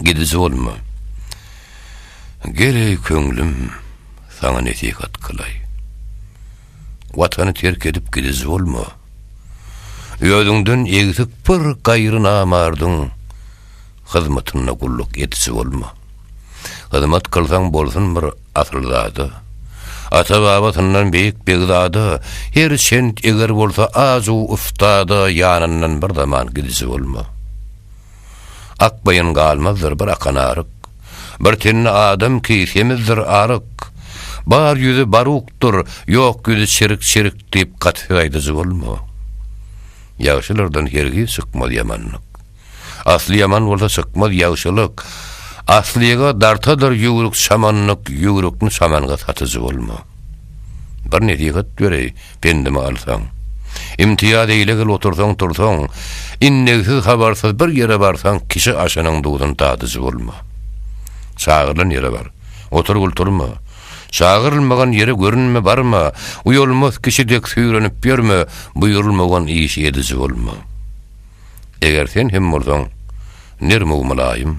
gidizi bolma. Gerek köňlüm sana netikat kılay. Watany terk edip gidizi bolma. Ýödüňden egzik bir gaýry namardyň hyzmatyna gulluk etisi bolma. Hyzmat kılsaň bolsun bir asylzady. Ata-babatyndan beýik begzady, her şent eger bolsa azu uftada ýanyndan bir zaman gidizi bolma. Akbaýyn galmazdyr bir akanaryk, bir tenne adam ki semizdir aryk, bar ýüzi barukdur, ýok ýüzi şerik diýip gatýaýdyzy bolma. Ýagşylardan hergi sykmaz ýamanlyk. Asly ýaman bolsa sykmaz ýagşylyk. Asliga dartadır ýügrük şamanlyk, ýügrükni şamanga satyjy bolma. Bir netihat berey, pendime alsaň. İmtiyaz eýlegil otursaň, innegsiz habarsyz bir ýere barsaň, kişi aşanyň duýdan tadyjy bolma. Çağırlan ýere bar, oturgul turma. Çağırılmagan ýere görünme barma, uýulmaz kişidek süýrenip berme, buýrulmagan iş edici bolma. Eger sen hem bolsaň, nerme mulayym?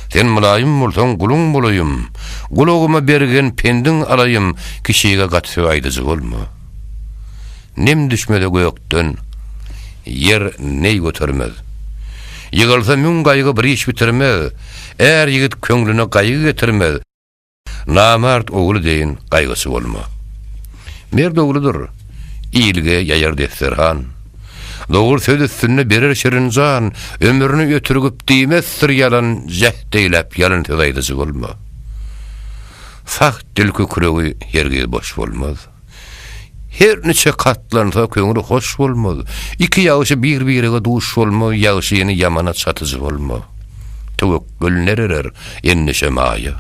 Sen mulayym bolsaň guluň bolayym. Guluguma bergen pendiň alayım, kişiге gatýaýdyjy bolma. Nem düşmede göýekden yer ney götermez. Ýygylsa mün gaýgy bir iş bitirmez. Eğer ýigit köňlüne gaýgy getirmez, namart ogly deýin gaýgysy bolma. Merde ogludur, iýilge ýaýar defterhan. Doğru söz üstünde birer şirincan, ömrünü götürüp diýmezdir yalan, jehdeylep yalan töýdyjy bolma. Fakt dil kökregi hergiz boş bolmaz. Her neçe katlansa köňüli hoş bolmaz. İki ýagşy bir-birine duş bolmaz, ýagşy ýene ýamana çatyjy bolmaz. Tewekkül nererer, enneşe maýa.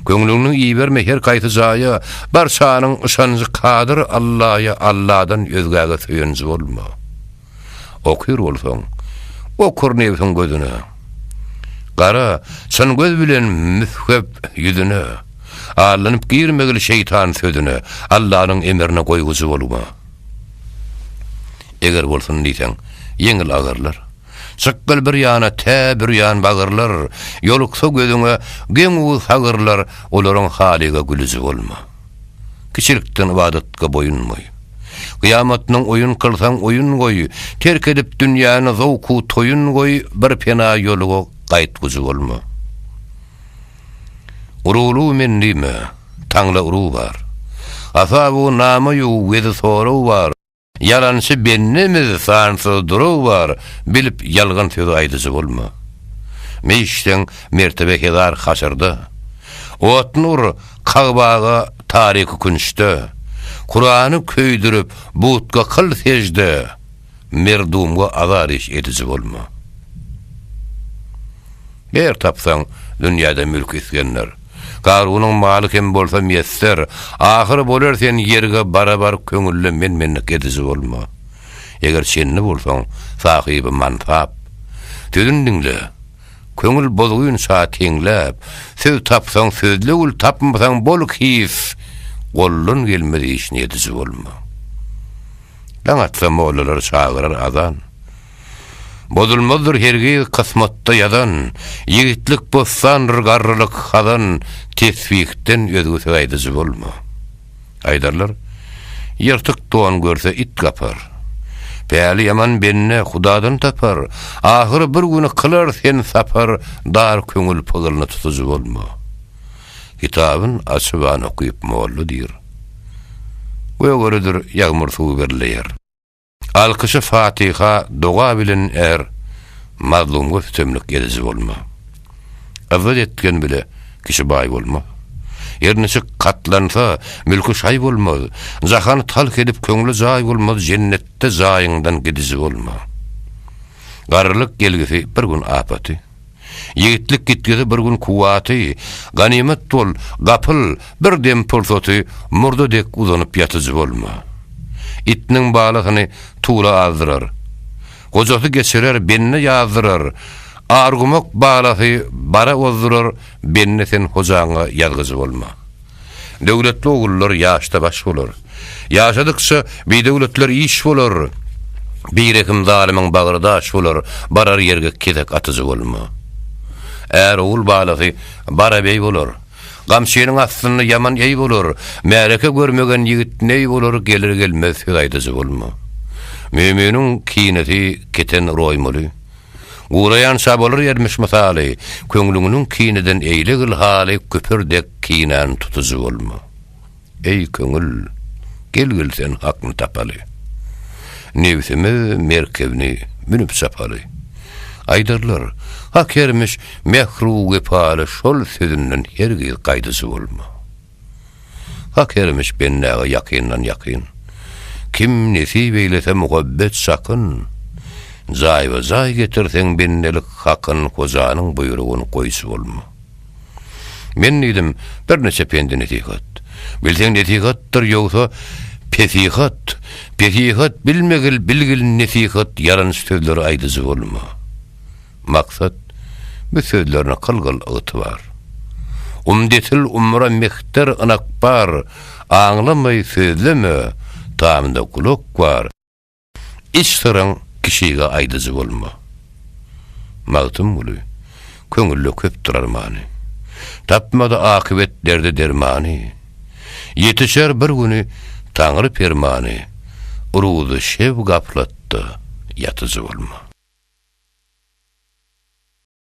Köňlüňi iýberme her gaýty jaýa, barçanyň ışanyjy kadir Allah'a, Allah'dan özgäge söýenji bolma. Okur bolsaň, okur nebsiň gözüne. Gara, sen göz bilen müshep ýüzüne. Alanyp girmegil şeytan sözüne, Allah'ın emrine goýguzy bolma. Eger bolsun diýseň, ýeňil agyrlar. Çykkyl bir ýana tä bir ýan bagyrlar, ýoluksa gözüňe geň uwul sagyrlar, olaryň halyga gülüji bolma. Kiçilikden ibadatga boýunmaý. Kıyamatның oyun kılsan oyun goy, terk edip dünýäni zowku toyun goy, bir pena ýoluga gaýtgyjy bolma. Urulu mendime, taňla uru bar. Asabu namayu wezi soru var. Yalançy bennemiz sansy duru var, bilip ýalgan söz aýdyjy bolma. Meýişden mertebe hedar haşyrda. Otnur kagbaga taryky künçde. Kur'an'ı köydürüp buğutka kıl secde, merdumga azar iş edici bolma. Ber tapsaň dünýäde mülk isgenler, Karunyň maly kim bolsa miýesser, ahyry bolar sen ýerge barabar köňülle menmenlik edici bolma. Eger şenli bolsaň, sahibi manfaat. Tüdündinle, köňül bozguýun saat teňläp, söz tapsaň sözle ul tapmasaň boluk his, gollun gelmedi iş niyetici bolma. Lan atsa moğlalar çağırar adan. Bozulmazdır hergi kısmatta yadan, yigitlik bossan rıgarrılık hadan, tesvikten özgüsü aydıcı bolma. Aydarlar, yırtık doğan görse it kapar. Päli yaman benne hudadan tapar, ahir bir günü kılar sen sapar, dar köngül pıgılını tutucu bolma. Kitabın açıban okuyup moğullu dir. Ve görüdür yağmur suğu berleyer. Alkışı Fatiha doğa bilin mazlumga sütemlik edici bolma. Avval etken bile kişi bay bolma. Ernisi katlansa mülkü şay bolmaz. Zahanı talk edip köňlü jay bolmaz, jennette jayıňdan gidici bolma. Garlyk gelgisi bir gün apaty. Yiğitlik gitgisi bir gün kuwaty, ganimet bol, gapıl, bir dem pulsoty, murdadek uzanyp ýatyjy bolma. İtniň balygyny tuğla azdyrar. Gojasy geçirer, benne ýazdyrar. Argumak balasy bara ozdurar, benne sen hojaňa ýazgyjy bolma. Döwletli ogullar ýaşda baş bolar. Ýaşadykça bir döwletler iş bolar. Bir ekim zalimiň bagyrda aş bolar, barar ýerge kedek atyjy bolma. Eğer oğul balasy bara bey bolar. Gamşynyň astyny yaman ey bolar. Märeke görmegen ýigit ney bolar gelir gelmez hydaýdyjy bolma. Müminiň kineti keten roýmaly. Gurayan şabolar yermiş masaly, köňlüňiň kineden eýlegil haly köpürdek kinen tutuzy bolma. Ey köňül, gelgil sen hakny tapaly. Newsimi merkebini minip sapaly. Aýdyrlar, hak ermiş mehru wepaly şol sözünden hergil gaýdysy bolma. Hak ermiş bennäge ýakyndan ýakyn. Kim nesip eýlese muhabbet sakyn. Zay ve zay getirsen bennelik hakyn kozanyň buýrugyny goýsy bolma. Men diýdim bir neçe pendi netihat. Bilseň netihatdyr ýogsa pesihat. Pesihat bilmegil bilgil netihat yalan sözler aýdyjy bolma. Maksat bu sözlerine kılgıl ıtı var. Umdetil umra mehter anakbar, ağlamay sözleme, tamda kulak var. İç sıran kişiye aýdyjy bolma. Mağtım bulu, köňülle köp durar many. Tapmada akibetlerde dermany. Yetişer bir günü Taňry permany, urudy şew gaplatdy, yatyjy bolma.